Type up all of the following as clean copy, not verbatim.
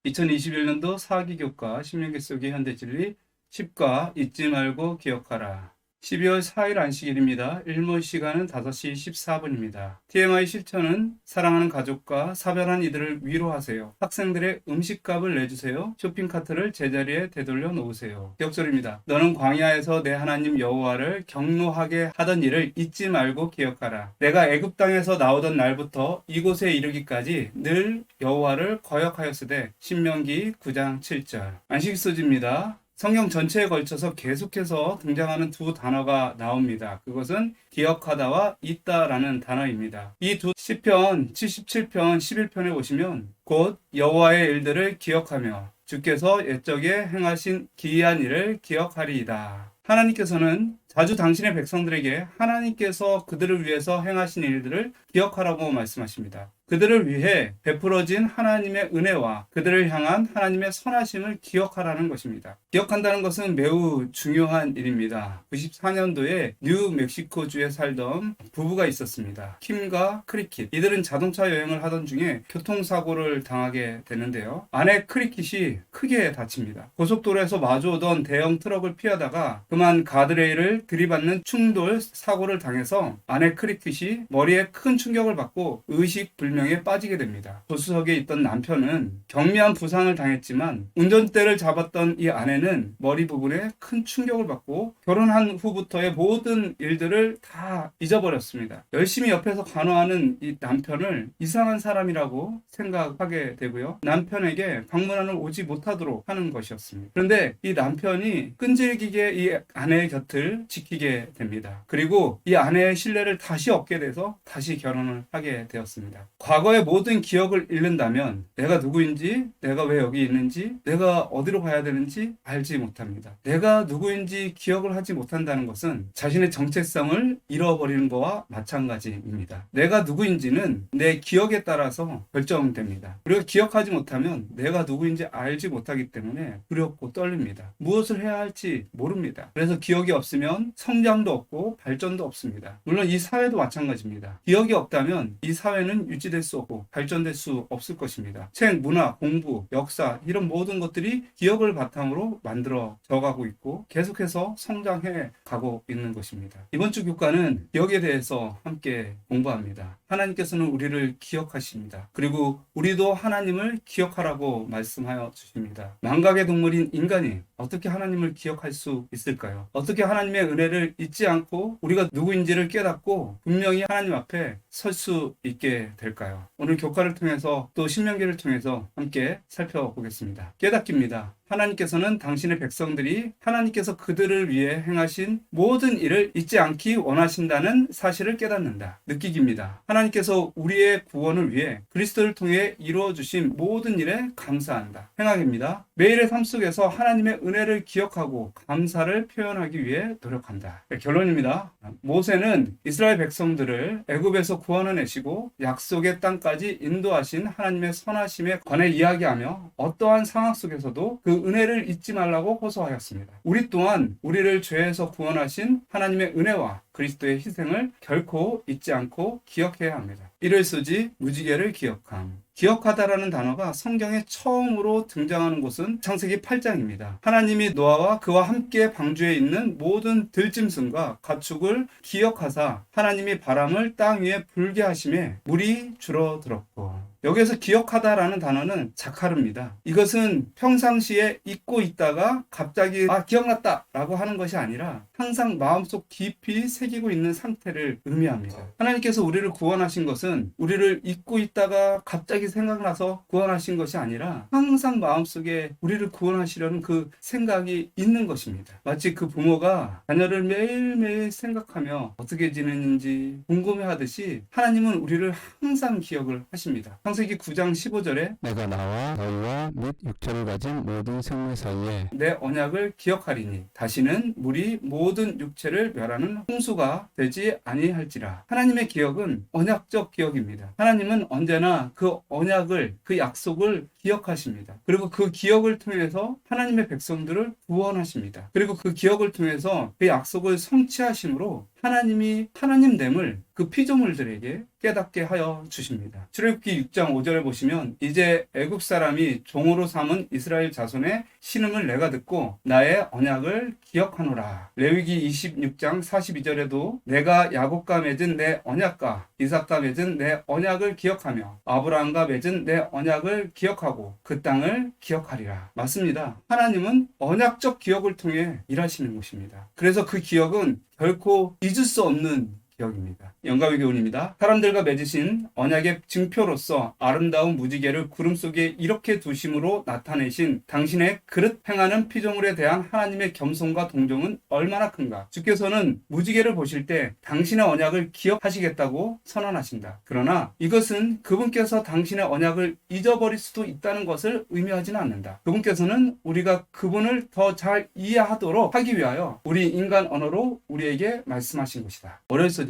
2021년도 사기교과 신명기 속의 현대진리 10과 잊지 말고 기억하라. 12월 4일 안식일입니다. 일몰 시간은 5시 14분입니다. TMI 실천은 사랑하는 가족과 사별한 이들을 위로하세요. 학생들의 음식값을 내주세요. 쇼핑카트를 제자리에 되돌려 놓으세요. 기억절입니다. 너는 광야에서 내 하나님 여호와를 경노하게 하던 일을 잊지 말고 기억하라. 내가 애굽 땅에서 나오던 날부터 이곳에 이르기까지 늘 여호와를 거역하였으되. 신명기 9장 7절. 안식 소지입니다. 성경 전체에 걸쳐서 계속해서 등장하는 두 단어가 나옵니다. 그것은 기억하다와 있다라는 단어입니다. 이 두 시편 77편 11편에 보시면 곧 여호와의 일들을 기억하며 주께서 옛적에 행하신 기이한 일을 기억하리이다. 하나님께서는 자주 당신의 백성들에게 하나님께서 그들을 위해서 행하신 일들을 기억하라고 말씀하십니다. 그들을 위해 베풀어진 하나님의 은혜와 그들을 향한 하나님의 선하심을 기억하라는 것입니다. 기억한다는 것은 매우 중요한 일입니다. 94년도에 뉴멕시코주에 살던 부부가 있었습니다. 킴과 크리킷. 이들은 자동차 여행을 하던 중에 교통사고를 당하게 되는데요. 아내 크리킷이 크게 다칩니다. 고속도로에서 마주오던 대형 트럭을 피하다가 그만 가드레일을 들이받는 충돌 사고를 당해서 아내 크리킷이 머리에 큰 충격을 받고 의식불명에 빠지게 됩니다. 조수석에 있던 남편은 경미한 부상을 당했지만 운전대를 잡았던 이 아내는 머리 부분에 큰 충격을 받고 결혼한 후부터의 모든 일들을 다 잊어버렸습니다. 열심히 옆에서 간호하는 이 남편을 이상한 사람이라고 생각하게 되고요. 남편에게 방문을 오지 못하도록 하는 것이었습니다. 그런데 이 남편이 끈질기게 이 아내의 곁을 지키게 됩니다. 그리고 이 아내의 신뢰를 다시 얻게 돼서 다시 결혼을 하게 되었습니다. 과거의 모든 기억을 잃는다면 내가 누구인지, 내가 왜 여기 있는지, 내가 어디로 가야 되는지 알지 못합니다. 내가 누구인지 기억을 하지 못한다는 것은 자신의 정체성을 잃어버리는 것과 마찬가지입니다. 내가 누구인지는 내 기억에 따라서 결정됩니다. 우리가 기억하지 못하면 내가 누구인지 알지 못하기 때문에 두렵고 떨립니다. 무엇을 해야 할지 모릅니다. 그래서 기억이 없으면 성장도 없고 발전도 없습니다. 물론 이 사회도 마찬가지입니다. 기억이 없다면 이 사회는 유지될 수 없고 발전될 수 없을 것입니다. 책, 문화, 공부, 역사 이런 모든 것들이 기억을 바탕으로 만들어져 가고 있고 계속해서 성장해 가고 있는 것입니다. 이번 주 교과는 기억에 대해서 함께 공부합니다. 하나님께서는 우리를 기억하십니다. 그리고 우리도 하나님을 기억하라고 말씀하여 주십니다. 망각의 동물인 인간이 어떻게 하나님을 기억할 수 있을까요? 어떻게 하나님의 은혜를 잊지 않고 우리가 누구인지를 깨닫고 분명히 하나님 앞에 설 수 있게 될까요? 오늘 교과를 통해서 또 신명기를 통해서 함께 살펴보겠습니다. 깨닫기입니다. 하나님께서는 당신의 백성들이 하나님께서 그들을 위해 행하신 모든 일을 잊지 않기 원하신다는 사실을 깨닫는다. 느끼기입니다. 하나님께서 우리의 구원을 위해 그리스도를 통해 이루어주신 모든 일에 감사한다. 행하기입니다. 매일의 삶 속에서 하나님의 은혜를 기억하고 감사를 표현하기 위해 노력한다. 결론입니다. 모세는 이스라엘 백성들을 애굽에서 구원해내시고 약속의 땅까지 인도하신 하나님의 선하심에 관해 이야기하며 어떠한 상황 속에서도 그 은혜를 잊지 말라고 호소하였습니다. 우리 또한 우리를 죄에서 구원하신 하나님의 은혜와 그리스도의 희생을 결코 잊지 않고 기억해야 합니다. 이를 쓰지 무지개를 기억함. 기억하다라는 단어가 성경에 처음으로 등장하는 곳은 창세기 8장입니다. 하나님이 노아와 그와 함께 방주에 있는 모든 들짐승과 가축을 기억하사 하나님이 바람을 땅 위에 불게 하심에 물이 줄어들었고. 여기에서 기억하다라는 단어는 자카르입니다. 이것은 평상시에 잊고 있다가 갑자기 기억났다 라고 하는 것이 아니라 항상 마음속 깊이 새기고 있는 상태를 의미합니다. 하나님께서 우리를 구원하신 것은 우리를 잊고 있다가 갑자기 생각나서 구원하신 것이 아니라 항상 마음속에 우리를 구원하시려는 그 생각이 있는 것입니다. 마치 그 부모가 자녀를 매일매일 생각하며 어떻게 지내는지 궁금해하듯이 하나님은 우리를 항상 기억을 하십니다. 창세기 9장 15절에 내가 나와 너희와 및 육체를 가진 모든 생물 사이에 내 언약을 기억하리니 다시는 물이 모든 육체를 멸하는 홍수가 되지 아니할지라. 하나님의 기억은 언약적 기억입니다. 하나님은 언제나 그 언약을, 그 약속을 기억하십니다. 그리고 그 기억을 통해서 하나님의 백성들을 구원하십니다. 그리고 그 기억을 통해서 그 약속을 성취하심으로 하나님이 하나님됨을 그 피조물들에게 깨닫게 하여 주십니다. 출애굽기 6장 5절에 보시면 이제 애굽 사람이 종으로 삼은 이스라엘 자손의 신음을 내가 듣고 나의 언약을 기억하노라. 레위기 26장 42절에도 내가 야곱과 맺은 내 언약과 이삭과 맺은 내 언약을 기억하며 아브라함과 맺은 내 언약을 기억하고 그 땅을 기억하리라. 맞습니다. 하나님은 언약적 기억을 통해 일하시는 것입니다. 그래서 그 기억은 결코 잊을 수 없는 기억입니다. 영감의 교훈입니다. 사람들과 맺으신 언약의 증표로서 아름다운 무지개를 구름 속에 이렇게 두심으로 나타내신 당신의 그릇 행하는 피조물에 대한 하나님의 겸손과 동정은 얼마나 큰가. 주께서는 무지개를 보실 때 당신의 언약을 기억하시겠다고 선언하신다. 그러나 이것은 그분께서 당신의 언약을 잊어버릴 수도 있다는 것을 의미하지는 않는다. 그분께서는 우리가 그분을 더 잘 이해하도록 하기 위하여 우리 인간 언어로 우리에게 말씀하신 것이다.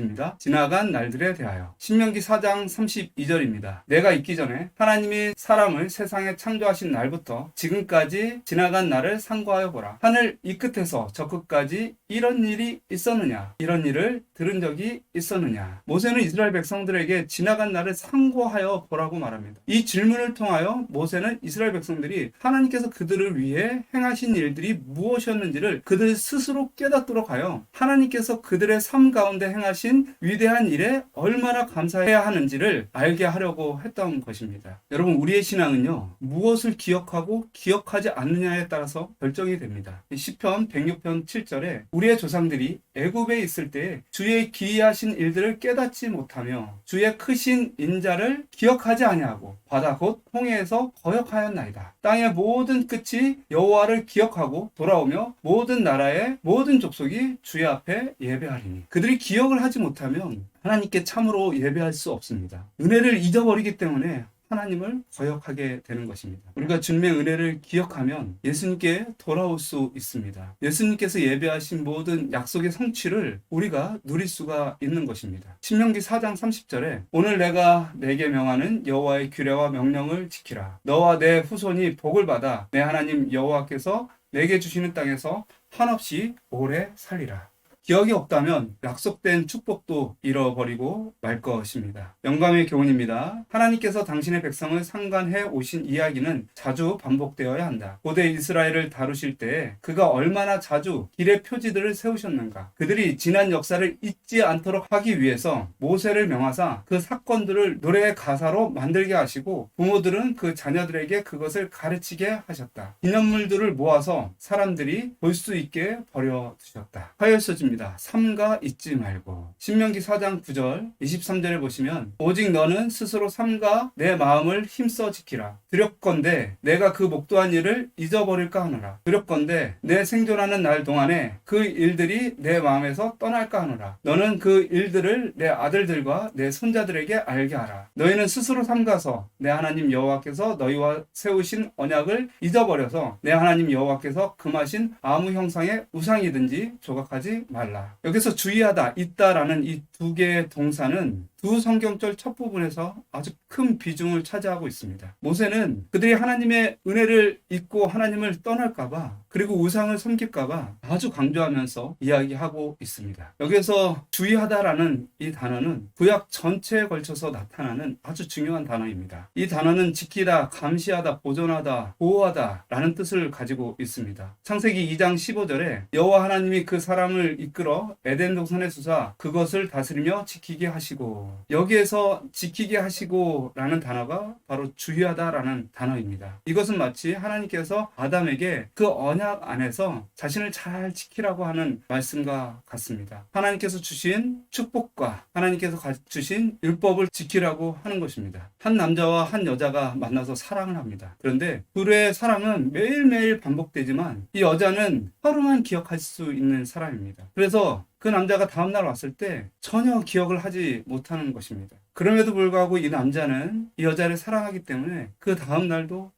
입니다. 지나간 날들에 대하여. 신명기 4장 32절입니다. 내가 있기 전에 하나님이 사람을 세상에 창조하신 날부터 지금까지 지나간 날을 상고하여 보라. 하늘 이 끝에서 저 끝까지 이런 일이 있었느냐? 이런 일을 들은 적이 있었느냐? 모세는 이스라엘 백성들에게 지나간 날을 상고하여 보라고 말합니다. 이 질문을 통하여 모세는 이스라엘 백성들이 하나님께서 그들을 위해 행하신 일들이 무엇이었는지를 그들 스스로 깨닫도록 하여 하나님께서 그들의 삶 가운데 행하신 위대한 일에 얼마나 감사해야 하는지를 알게 하려고 했던 것입니다. 여러분, 우리의 신앙은요, 무엇을 기억하고 기억하지 않느냐에 따라서 결정이 됩니다. 시편 106편 7절에 우리의 조상들이 애굽에 있을 때 주의 기이하신 일들을 깨닫지 못하며 주의 크신 인자를 기억하지 아니하고 바다 곧 홍해에서 거역하였나이다. 땅의 모든 끝이 여호와를 기억하고 돌아오며 모든 나라의 모든 족속이 주의 앞에 예배하리니. 그들이 기억을 하지 못하면 하나님께 참으로 예배할 수 없습니다. 은혜를 잊어버리기 때문에 하나님을 거역하게 되는 것입니다. 우리가 주님의 은혜를 기억하면 예수님께 돌아올 수 있습니다. 예수님께서 예배하신 모든 약속의 성취를 우리가 누릴 수가 있는 것입니다. 신명기 4장 30절에 오늘 내가 내게 명하는 여호와의 규례와 명령을 지키라. 너와 내 후손이 복을 받아 내 하나님 여호와께서 내게 주시는 땅에서 한없이 오래 살리라. 기억이 없다면 약속된 축복도 잃어버리고 말 것입니다. 영감의 교훈입니다. 하나님께서 당신의 백성을 상관해 오신 이야기는 자주 반복되어야 한다. 고대 이스라엘을 다루실 때 그가 얼마나 자주 길의 표지들을 세우셨는가. 그들이 지난 역사를 잊지 않도록 하기 위해서 모세를 명하사 그 사건들을 노래의 가사로 만들게 하시고 부모들은 그 자녀들에게 그것을 가르치게 하셨다. 기념물들을 모아서 사람들이 볼 수 있게 버려두셨다. 하였어집니다. 삼가 잊지 말고. 신명기 4장 9절 23절에 보시면 오직 너는 스스로 삼가 내 마음을 힘써 지키라. 두렵건대 내가 그 목도한 일을 잊어버릴까 하노라. 두렵건대 내 생존하는 날 동안에 그 일들이 내 마음에서 떠날까 하노라. 너는 그 일들을 내 아들들과 내 손자들에게 알게 하라. 너희는 스스로 삼가서 내 하나님 여호와께서 너희와 세우신 언약을 잊어버려서 내 하나님 여호와께서 금하신 아무 형상의 우상이든지 조각하지 말라. 여기서 주의하다, 있다라는 이 두 개의 동사는 두 성경절 첫 부분에서 아주 큰 비중을 차지하고 있습니다. 모세는 그들이 하나님의 은혜를 잊고 하나님을 떠날까봐 그리고 우상을 섬길까봐 아주 강조하면서 이야기하고 있습니다. 여기서 주의하다라는 이 단어는 구약 전체에 걸쳐서 나타나는 아주 중요한 단어입니다. 이 단어는 지키다, 감시하다, 보존하다, 보호하다 라는 뜻을 가지고 있습니다. 창세기 2장 15절에 여호와 하나님이 그 사람을 이끌어 에덴 동산에 두사 그것을 다스리며 지키게 하시고, 여기에서 지키게 하시고 라는 단어가 바로 주의하다 라는 단어입니다. 이것은 마치 하나님께서 아담에게 그 언약 안에서 자신을 잘 지키라고 하는 말씀과 같습니다. 하나님께서 주신 축복과 하나님께서 주신 율법을 지키라고 하는 것입니다. 한 남자와 한 여자가 만나서 사랑을 합니다. 그런데 둘의 사랑은 매일매일 반복되지만 이 여자는 하루만 기억할 수 있는 사람입니다. 그래서 그 남자가 다음날 왔을 때 전혀 기억을 하지 못하는 것입니다. 그럼에도 불구하고 이 남자는 이 여자를 사랑하기 때문에 그 다음 날도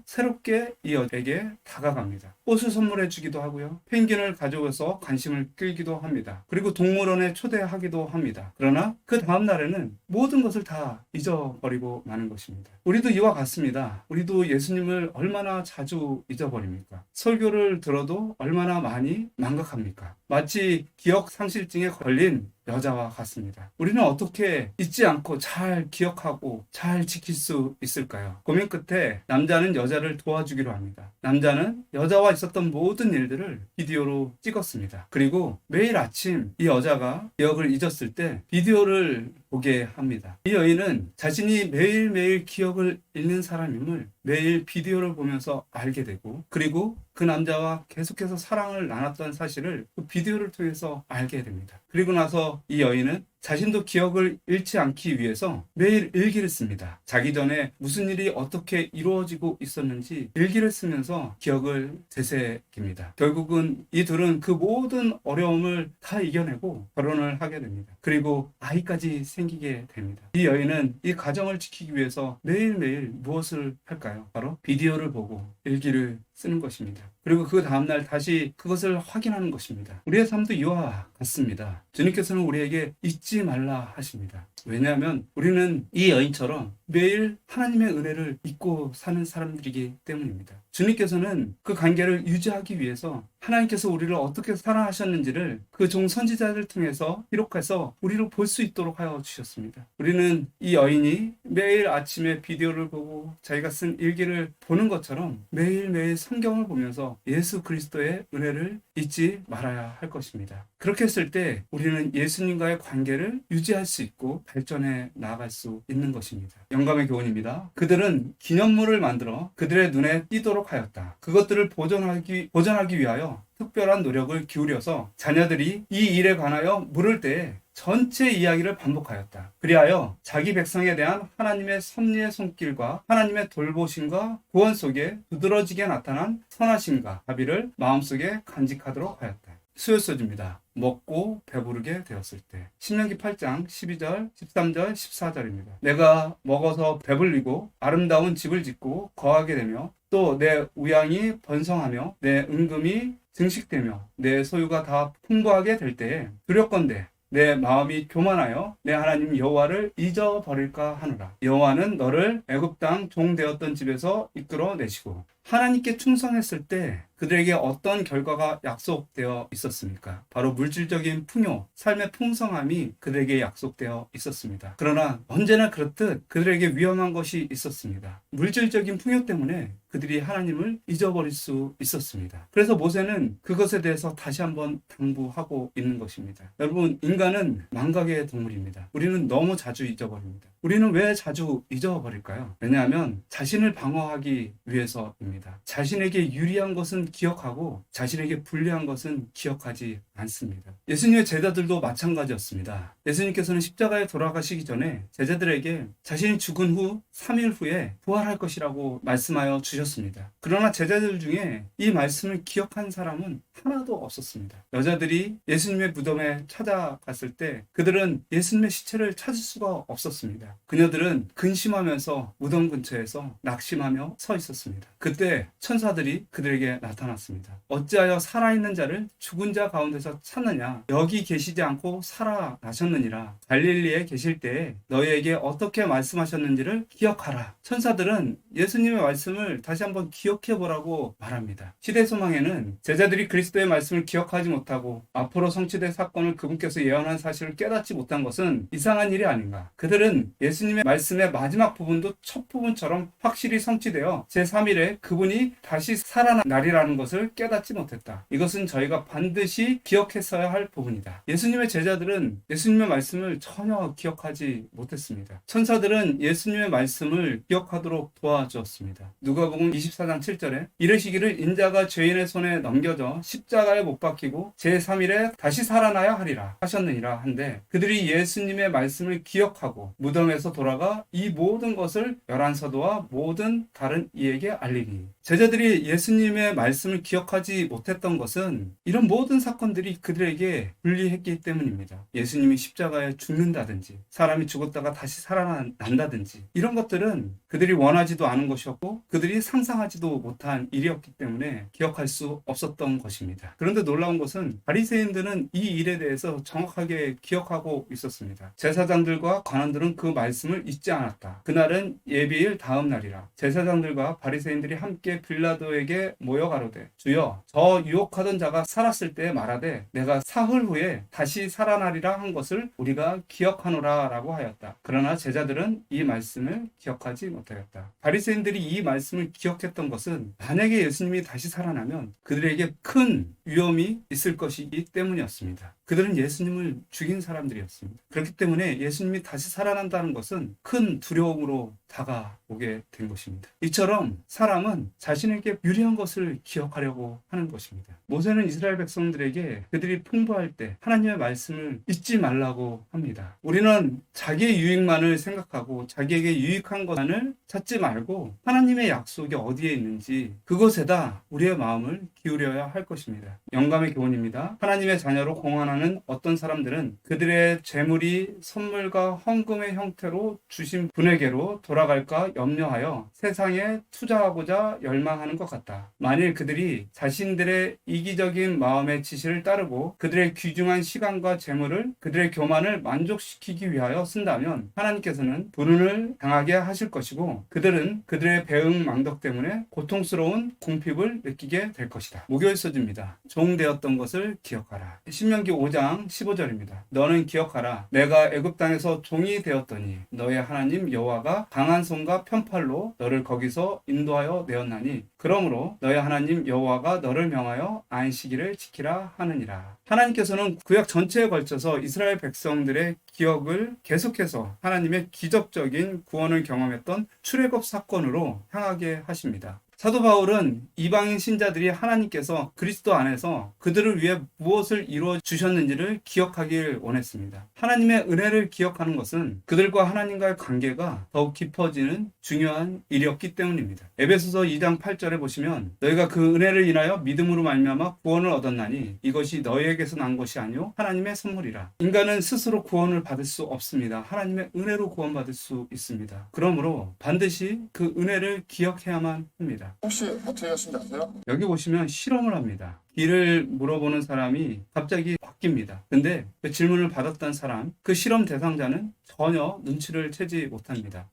새롭게 이 여자에게 다가갑니다. 꽃을 선물해 주기도 하고요. 펭귄을 가져와서 관심을 끌기도 합니다. 그리고 동물원에 초대하기도 합니다. 그러나 그 다음 날에는 모든 것을 다 잊어버리고 마는 것입니다. 우리도 이와 같습니다. 우리도 예수님을 얼마나 자주 잊어버립니까? 설교를 들어도 얼마나 많이 망각합니까? 마치 기억 상실증에 걸린 여자와 같습니다. 우리는 어떻게 잊지 않고 잘 기억하고 잘 지킬 수 있을까요? 고민 끝에 남자는 여자를 도와주기로 합니다. 남자는 여자와 있었던 모든 일들을 비디오로 찍었습니다. 그리고 매일 아침 이 여자가 기억을 잊었을 때 비디오를 보게 합니다. 이 여인은 자신이 매일매일 기억을 잃는 사람임을 매일 비디오를 보면서 알게 되고, 그리고 그 남자와 계속해서 사랑을 나눴던 사실을 그 비디오를 통해서 알게 됩니다. 그리고 나서 이 여인은 자신도 기억을 잃지 않기 위해서 매일 일기를 씁니다. 자기 전에 무슨 일이 어떻게 이루어지고 있었는지 일기를 쓰면서 기억을 되새깁니다. 결국은 이 둘은 그 모든 어려움을 다 이겨내고 결혼을 하게 됩니다. 그리고 아이까지 생기게 됩니다. 이 여인은 이 가정을 지키기 위해서 매일매일 무엇을 할까요? 바로 비디오를 보고 일기를 쓰는 것입니다. 그리고 그 다음날 다시 그것을 확인하는 것입니다. 우리의 삶도 이와 같습니다. 주님께서는 우리에게 잊지 말라 하십니다. 왜냐하면 우리는 이 여인처럼 매일 하나님의 은혜를 잊고 사는 사람들이기 때문입니다. 주님께서는 그 관계를 유지하기 위해서 하나님께서 우리를 어떻게 사랑하셨는지를 그 종 선지자들 통해서 기록해서 우리로 볼 수 있도록 하여 주셨습니다. 우리는 이 여인이 매일 아침에 비디오를 보고 자기가 쓴 일기를 보는 것처럼 매일매일 성경을 보면서 예수 그리스도의 은혜를 잊지 말아야 할 것입니다. 그렇게 했을 때 우리는 예수님과의 관계를 유지할 수 있고 발전해 나아갈 수 있는 것입니다. 영감의 교훈입니다. 그들은 기념물을 만들어 그들의 눈에 띄도록 하였다. 그것들을 보존하기 위하여 특별한 노력을 기울여서 자녀들이 이 일에 관하여 물을 때에 전체 이야기를 반복하였다. 그리하여 자기 백성에 대한 하나님의 섭리의 손길과 하나님의 돌보심과 구원 속에 두드러지게 나타난 선하심과 자비를 마음속에 간직하도록 하였다. 수요소지입니다. 먹고 배부르게 되었을 때. 신명기 8장 12절, 13절, 14절입니다. 내가 먹어서 배불리고 아름다운 집을 짓고 거하게 되며 또 내 우양이 번성하며 내 은금이 증식되며 내 소유가 다 풍부하게 될 때에 두렵건대 내 마음이 교만하여 내 하나님 여호와를 잊어버릴까 하노라. 여호와는 너를 애굽 땅 종 되었던 집에서 이끌어내시고 하나님께 충성했을 때 그들에게 어떤 결과가 약속되어 있었습니까? 바로 물질적인 풍요, 삶의 풍성함이 그들에게 약속되어 있었습니다. 그러나 언제나 그렇듯 그들에게 위험한 것이 있었습니다. 물질적인 풍요 때문에 그들이 하나님을 잊어버릴 수 있었습니다. 그래서 모세는 그것에 대해서 다시 한번 당부하고 있는 것입니다. 여러분, 인간은 망각의 동물입니다. 우리는 너무 자주 잊어버립니다. 우리는 왜 자주 잊어버릴까요? 왜냐하면 자신을 방어하기 위해서입니다. 자신에게 유리한 것은 기억하고 자신에게 불리한 것은 기억하지 않습니다. 예수님의 제자들도 마찬가지였습니다. 예수님께서는 십자가에 돌아가시기 전에 제자들에게 자신이 죽은 후 3일 후에 부활할 것이라고 말씀하여 주셨습니다. 그러나 제자들 중에 이 말씀을 기억한 사람은 하나도 없었습니다. 여자들이 예수님의 무덤에 찾아갔을 때 그들은 예수님의 시체를 찾을 수가 없었습니다. 그녀들은 근심하면서 무덤 근처에서 낙심하며 서 있었습니다. 그때 천사들이 그들에게 나타났습니다. 어찌하여 살아있는 자를 죽은 자 가운데서 찾느냐? 여기 계시지 않고 살아나셨느니라. 갈릴리에 계실 때에 너희에게 어떻게 말씀하셨는지를 기억하라. 천사들은 예수님의 말씀을 다시 한번 기억해보라고 말합니다. 시대소망에는 제자들이 그리스도의 말씀을 기억하지 못하고 앞으로 성취될 사건을 그분께서 예언한 사실을 깨닫지 못한 것은 이상한 일이 아닌가. 그들은 예수님의 말씀의 마지막 부분도 첫 부분처럼 확실히 성취되어 제3일에 그분이 다시 살아나리라는 것을 깨닫지 못했다. 이것은 저희가 반드시 기억했어야 할 부분이다. 예수님의 제자들은 예수님의 말씀을 전혀 기억하지 못했습니다. 천사들은 예수님의 말씀을 기억하도록 도와주었습니다. 누가복음 24장 7절에 이르시기를 인자가 죄인의 손에 넘겨져 십자가에 못 박히고 제3일에 다시 살아나야 하리라 하셨느니라 한데 그들이 예수님의 말씀을 기억하고 무덤 예루살렘에서 돌아가 이 모든 것을 열한 사도와 모든 다른 이에게 알리니. 제자들이 예수님의 말씀을 기억하지 못했던 것은 이런 모든 사건들이 그들에게 불리했기 때문입니다. 예수님이 십자가에 죽는다든지 사람이 죽었다가 다시 살아난다든지 이런 것들은 그들이 원하지도 않은 것이었고 그들이 상상하지도 못한 일이었기 때문에 기억할 수 없었던 것입니다. 그런데 놀라운 것은 바리새인들은 이 일에 대해서 정확하게 기억하고 있었습니다. 제사장들과 관원들은 그 말씀을 잊지 않았다. 그날은 예비일 다음 날이라. 제사장들과 바리새인들이 함께 빌라도에게 모여 가로되 주여 저 유혹하던 자가 살았을 때 말하되 내가 사흘 후에 다시 살아나리라 한 것을 우리가 기억하노라 라고 하였다. 그러나 제자들은 이 말씀을 기억하지 못하였다. 바리새인들이 이 말씀을 기억했던 것은 만약에 예수님이 다시 살아나면 그들에게 큰 위험이 있을 것이기 때문이었습니다. 그들은 예수님을 죽인 사람들이었습니다. 그렇기 때문에 예수님이 다시 살아난다는 것은 큰 두려움으로 다가오게 된 것입니다. 이처럼 사람은 자신에게 유리한 것을 기억하려고 하는 것입니다. 모세는 이스라엘 백성들에게 그들이 풍부할 때 하나님의 말씀을 잊지 말라고 합니다. 우리는 자기의 유익만을 생각하고 자기에게 유익한 것만을 찾지 말고 하나님의 약속이 어디에 있는지 그것에다 우리의 마음을 기울여야 할 것입니다. 영감의 교훈입니다. 하나님의 자녀로 공헌하는 어떤 사람들은 그들의 재물이 선물과 헌금의 형태로 주신 분에게로 돌아갈까 염려하여 세상에 투자하고자 열망하는 것 같다. 만일 그들이 자신들의 이기적인 마음의 지시를 따르고 그들의 귀중한 시간과 재물을 그들의 교만을 만족시키기 위하여 쓴다면 하나님께서는 불운을 당하게 하실 것이고 그들은 그들의 배응망덕 때문에 고통스러운 궁핍을 느끼게 될 것이다. 목요일서지입니다. 종되었던 것을 기억하라. 신명기 5장 15절입니다. 너는 기억하라. 내가 애굽 땅에서 종이 되었더니 너의 하나님 여호와가 강한 손과 편팔로 너를 거기서 인도하여 내었나니 그러므로 너의 하나님 여호와가 너를 명하여 안식일을 지키라 하느니라. 하나님께서는 구약 전체에 걸쳐서 이스라엘 백성들의 기억을 계속해서 하나님의 기적적인 구원을 경험했던 출애굽 사건으로 향하게 하십니다. 사도 바울은 이방인 신자들이 하나님께서 그리스도 안에서 그들을 위해 무엇을 이루어 주셨는지를 기억하길 원했습니다. 하나님의 은혜를 기억하는 것은 그들과 하나님과의 관계가 더욱 깊어지는 중요한 일이었기 때문입니다. 에베소서 2장 8절에 보시면 너희가 그 은혜를 인하여 믿음으로 말미암아 구원을 얻었나니 이것이 너희에게서 난 것이 아니요 하나님의 선물이라. 인간은 스스로 구원을 받을 수 없습니다. 하나님의 은혜로 구원받을 수 있습니다. 그러므로 반드시 그 은혜를 기억해야만 합니다. 혹시 어떻게 하신지 아세요? 여기 보시면 실험을 합니다. 길을 물어보는 사람이 갑자기 바뀝니다. 근데 그 질문을 받았던 사람, 그 실험 대상자는 전혀 눈치를 채지 못합니다.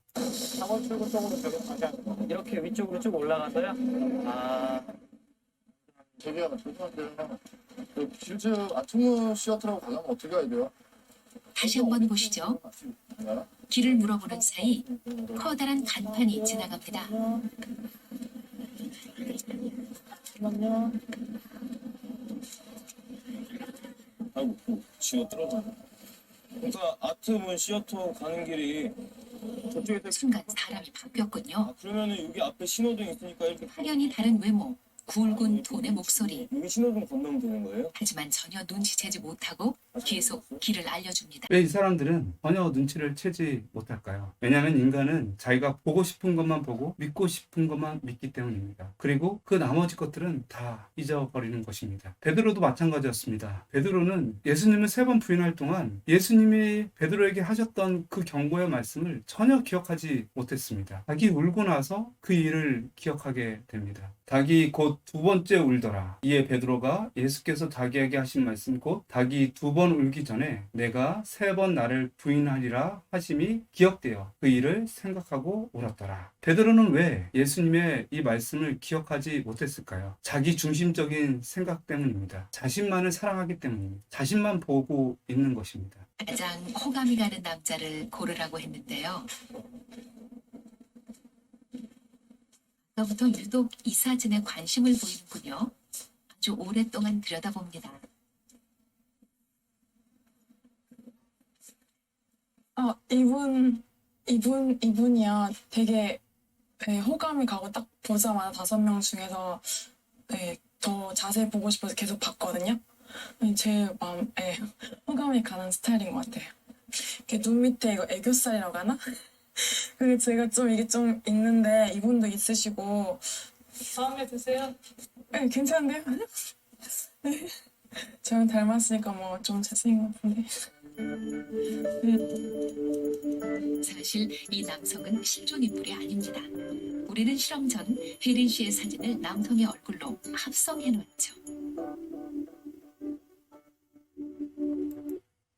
창원 출구 쪽으로 저기 가지 않고 이렇게 위쪽으로 쭉 올라가서요? 아, 되게 죄송한데요. 실제 아트무 시어터라고 가려면 어떻게 가야 돼요? 다시 한번 보시죠. 길을 물어보는 사이 커다란 간판이 지나갑니다. 잠깐만요. 아이고, 신호 뚫어져. 그러니까 아트문 시어터 가는 길이 저쪽에서 순간 사람이 바뀌었군요. 그러면은 여기 앞에 신호등 있으니까 이렇게 확연히 다른 외모, 굵은 톤의 목소리. 여기 신호등 건너면 되는 거예요? 하지만 전혀 눈치채지 못하고 계속 길을 알려줍니다. 왜 이 사람들은 전혀 눈치를 채지 못할까요? 왜냐하면 인간은 자기가 보고 싶은 것만 보고 믿고 싶은 것만 믿기 때문입니다. 그리고 그 나머지 것들은 다 잊어버리는 것입니다. 베드로도 마찬가지였습니다. 베드로는 예수님을 3번 부인할 동안 예수님이 베드로에게 하셨던 그 경고의 말씀을 전혀 기억하지 못했습니다. 닭이 울고 나서 그 일을 기억하게 됩니다. 닭이 곧 2번째 울더라. 이에 베드로가 예수께서 닭에게 하신 말씀 곧 닭이 2번 울기 전에 내가 3번 나를 부인하리라 하심이 기억되어 그 일을 생각하고 울었더라. 베드로는 왜 예수님의 이 말씀을 기억하지 못했을까요? 자기 중심적인 생각 때문입니다. 자신만을 사랑하기 때문입니다. 자신만 보고 있는 것입니다. 가장 호감이 가는 남자를 고르라고 했는데요. 아까부터 유독 이 사진에 관심을 보이는군요. 아주 오랫동안 들여다봅니다. 이분이야 되게 호감이 가고 딱 보자마자 5명 중에서 더 자세히 보고 싶어서 계속 봤거든요. 제 마음에 호감이 가는 스타일인 것 같아요. 이렇게 눈 밑에 이거 애교살이라고 하나? 근데 제가 좀 이게 좀 있는데 이분도 있으시고 마음에 드세요? 네, 괜찮은데요? 네. 저랑 닮았으니까 뭐 좀 잘생긴 것 같은데. 사실 이 남성은 실존 인물이 아닙니다. 우리는 실험 전 혜린 씨의 사진을 남성의 얼굴로 합성해 놓았죠.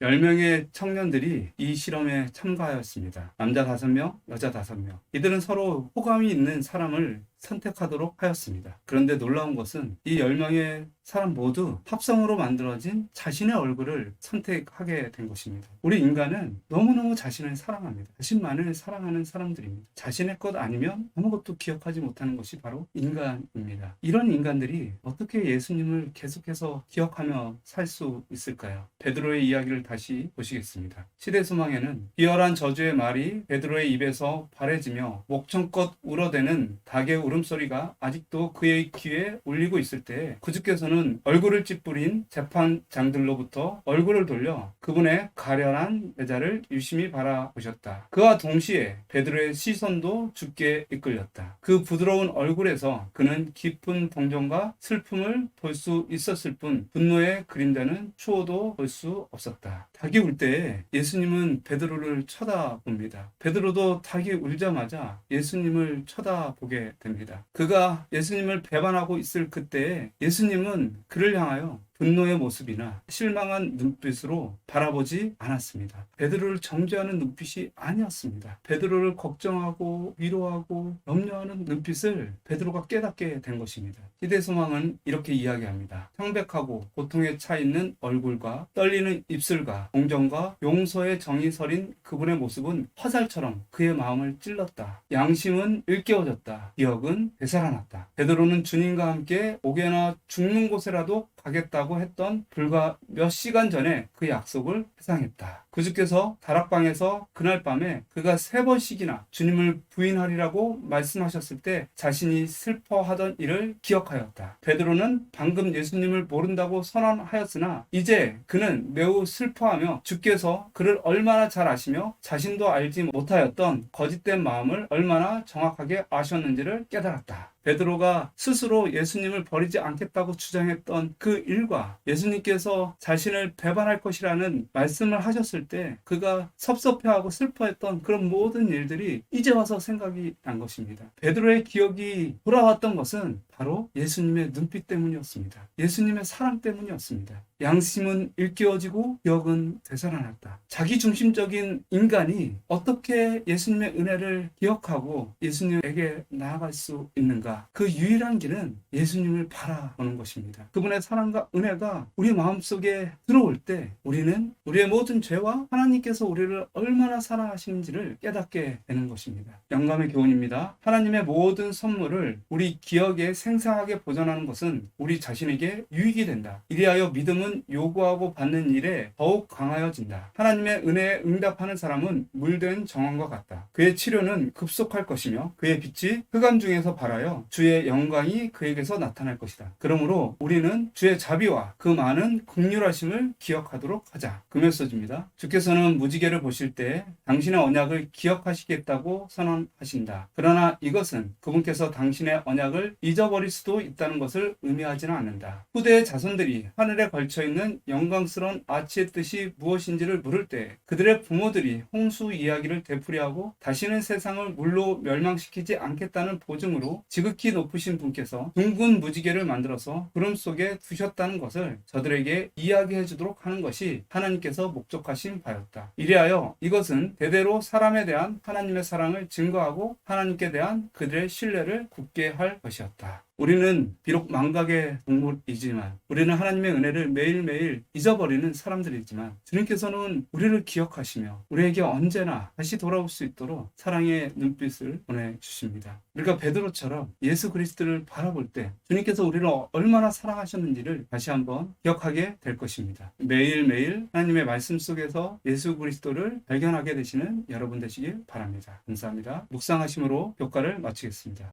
10명의 청년들이 이 실험에 참가하였습니다. 남자 5명, 여자 5명. 이들은 서로 호감이 있는 사람을 선택하도록 하였습니다. 그런데 놀라운 것은 이 10명의 사람 모두 합성으로 만들어진 자신의 얼굴을 선택하게 된 것입니다. 우리 인간은 너무너무 자신을 사랑합니다. 자신만을 사랑하는 사람들입니다. 자신의 것 아니면 아무것도 기억하지 못하는 것이 바로 인간입니다. 이런 인간들이 어떻게 예수님을 계속해서 기억하며 살 수 있을까요? 베드로의 이야기를 다시 보시겠습니다. 시대소망에는 비열한 저주의 말이 베드로의 입에서 발해지며 목청껏 울어대는 닭의 울음소리가 아직도 그의 귀에 울리고 있을 때 구주께서는 얼굴을 찌푸린 재판장들로부터 얼굴을 돌려 그분의 가련한 매자를 유심히 바라보셨다. 그와 동시에 베드로의 시선도 주께 이끌렸다. 그 부드러운 얼굴에서 그는 깊은 동정과 슬픔을 볼 수 있었을 뿐 분노에 그림되는 추호도 볼 수 없었다. 닭이 울 때 예수님은 베드로를 쳐다봅니다. 베드로도 닭이 울자마자 예수님을 쳐다보게 됩니다. 그가 예수님을 배반하고 있을 그때에 예수님은 그를 향하여 분노의 모습이나 실망한 눈빛으로 바라보지 않았습니다. 베드로를 정죄하는 눈빛이 아니었습니다. 베드로를 걱정하고 위로하고 염려하는 눈빛을 베드로가 깨닫게 된 것입니다. 시대소망은 이렇게 이야기합니다. 창백하고 고통에 차 있는 얼굴과 떨리는 입술과 공정과 용서의 정이 서린 그분의 모습은 화살처럼 그의 마음을 찔렀다. 양심은 일깨워졌다. 기억은 되살아났다. 베드로는 주님과 함께 옥에나 죽는 곳에라도 가겠다고 했던 불과 몇 시간 전에 그 약속을 회상했다. 구주께서 다락방에서 그날 밤에 그가 3번씩이나 주님을 부인하리라고 말씀하셨을 때 자신이 슬퍼하던 일을 기억하였다. 베드로는 방금 예수님을 모른다고 선언하였으나 이제 그는 매우 슬퍼하며 주께서 그를 얼마나 잘 아시며 자신도 알지 못하였던 거짓된 마음을 얼마나 정확하게 아셨는지를 깨달았다. 베드로가 스스로 예수님을 버리지 않겠다고 주장했던 그 일과 예수님께서 자신을 배반할 것이라는 말씀을 하셨을 때 그가 섭섭해하고 슬퍼했던 그런 모든 일들이 이제 와서 생각이 난 것입니다. 베드로의 기억이 돌아왔던 것은 바로 예수님의 눈빛 때문이었습니다. 예수님의 사랑 때문이었습니다. 양심은 일깨워지고 기억은 되살아났다. 자기중심적인 인간이 어떻게 예수님의 은혜를 기억하고 예수님에게 나아갈 수 있는가? 그 유일한 길은 예수님을 바라보는 것입니다. 그분의 사랑과 은혜가 우리 마음속에 들어올 때 우리는 우리의 모든 죄와 하나님께서 우리를 얼마나 사랑하시는지를 깨닫게 되는 것입니다. 영감의 교훈입니다. 하나님의 모든 선물을 우리 기억에 생생하게 보존하는 것은 우리 자신에게 유익이 된다. 이리하여 믿음은 요구하고 받는 일에 더욱 강하여진다. 하나님의 은혜에 응답하는 사람은 물된 정원과 같다. 그의 치료는 급속할 것이며 그의 빛이 흑암 중에서 발하여 주의 영광이 그에게서 나타날 것이다. 그러므로 우리는 주의 자비와 그 많은 긍휼하심을 기억하도록 하자. 금요서지입니다. 주께서는 무지개를 보실 때 당신의 언약을 기억하시겠다고 선언하신다. 그러나 이것은 그분께서 당신의 언약을 잊어버릴 수도 있다는 것을 의미하지는 않는다. 후대의 자손들이 하늘에 걸쳐있는 영광스러운 아치의 뜻이 무엇인지를 물을 때 그들의 부모들이 홍수 이야기를 되풀이하고 다시는 세상을 물로 멸망시키지 않겠다는 보증으로 지극히 높으신 분께서 둥근 무지개를 만들어서 구름 속에 두셨다는 것을 저들에게 이야기해 주도록 하는 것이 하나님께서 목적하신 바였다. 이리하여 이것은 대대로 사람에 대한 하나님의 사랑을 증거하고 하나님께 대한 그들의 신뢰를 굳게 할 것이었다. 우리는 비록 망각의 동물이지만 우리는 하나님의 은혜를 매일매일 잊어버리는 사람들이지만 주님께서는 우리를 기억하시며 우리에게 언제나 다시 돌아올 수 있도록 사랑의 눈빛을 보내주십니다. 우리가 베드로처럼 예수 그리스도를 바라볼 때 주님께서 우리를 얼마나 사랑하셨는지를 다시 한번 기억하게 될 것입니다. 매일매일 하나님의 말씀 속에서 예수 그리스도를 발견하게 되시는 여러분 되시길 바랍니다. 감사합니다. 묵상하심으로 교과를 마치겠습니다.